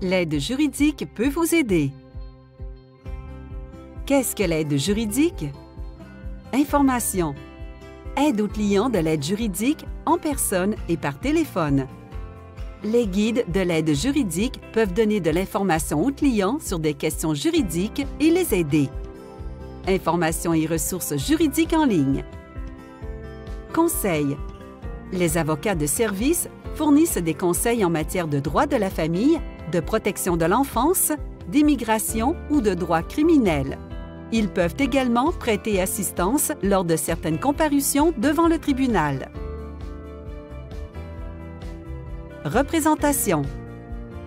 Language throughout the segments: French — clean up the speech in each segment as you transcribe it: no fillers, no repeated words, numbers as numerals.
L'aide juridique peut vous aider. Qu'est-ce que l'aide juridique? Information. Aide aux clients de l'aide juridique en personne et par téléphone. Les guides de l'aide juridique peuvent donner de l'information aux clients sur des questions juridiques et les aider. Informations et ressources juridiques en ligne. Conseils. Les avocats de service fournissent des conseils en matière de droit de la famille, de protection de l'enfance, d'immigration ou de droit criminel. Ils peuvent également prêter assistance lors de certaines comparutions devant le tribunal. Représentation.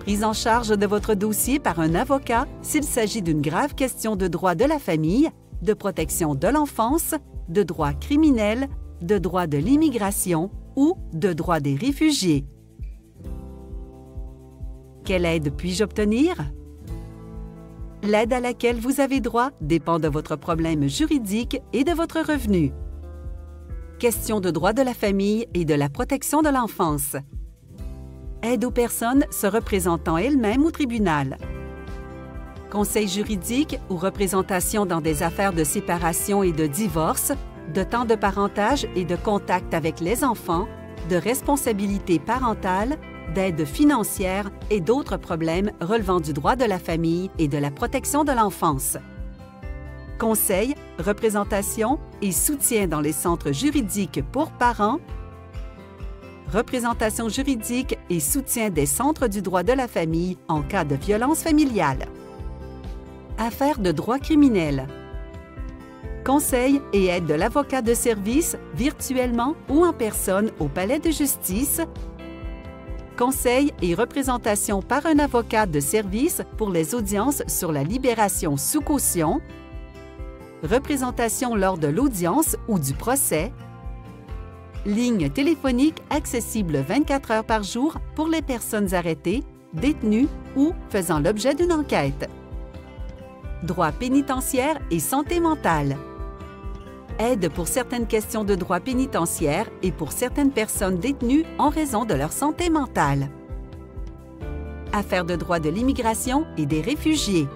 Prise en charge de votre dossier par un avocat s'il s'agit d'une grave question de droit de la famille, de protection de l'enfance, de droit criminel, de droit de l'immigration ou de droit des réfugiés. Quelle aide puis-je obtenir? L'aide à laquelle vous avez droit dépend de votre problème juridique et de votre revenu. Question de droit de la famille et de la protection de l'enfance. Aide aux personnes se représentant elles-mêmes au tribunal. Conseil juridique ou représentation dans des affaires de séparation et de divorce, de temps de parentage et de contact avec les enfants, de responsabilité parentale, d'aide financière et d'autres problèmes relevant du droit de la famille et de la protection de l'enfance. Conseil, représentation et soutien dans les centres juridiques pour parents. Représentation juridique et soutien des centres du droit de la famille en cas de violence familiale. Affaires de droit criminel. Conseil et aide de l'avocat de service virtuellement ou en personne au palais de justice. Conseil et représentation par un avocat de service pour les audiences sur la libération sous caution. Représentation lors de l'audience ou du procès. Ligne téléphonique accessible 24 heures par jour pour les personnes arrêtées, détenues ou faisant l'objet d'une enquête. Droit pénitentiaire et santé mentale. Aide pour certaines questions de droit pénitentiaire et pour certaines personnes détenues en raison de leur santé mentale. Affaires de droit de l'immigration et des réfugiés.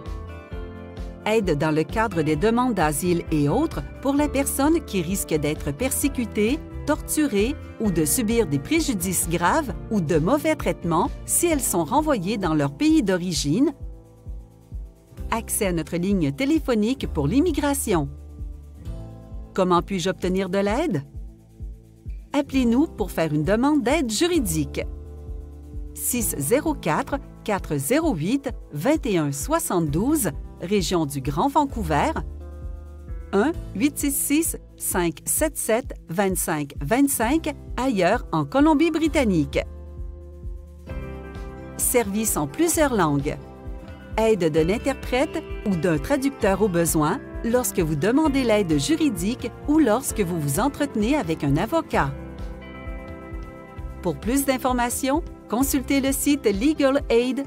Aide dans le cadre des demandes d'asile et autres pour les personnes qui risquent d'être persécutées, torturées ou de subir des préjudices graves ou de mauvais traitements si elles sont renvoyées dans leur pays d'origine. Accès à notre ligne téléphonique pour l'immigration. Comment puis-je obtenir de l'aide? Appelez-nous pour faire une demande d'aide juridique. 604-408-2172, région du Grand Vancouver. 1-866-577-2525, ailleurs en Colombie-Britannique. Service en plusieurs langues. Aide d'un interprète ou d'un traducteur au besoin lorsque vous demandez l'aide juridique ou lorsque vous vous entretenez avec un avocat. Pour plus d'informations, consultez le site legalaid.bc.ca.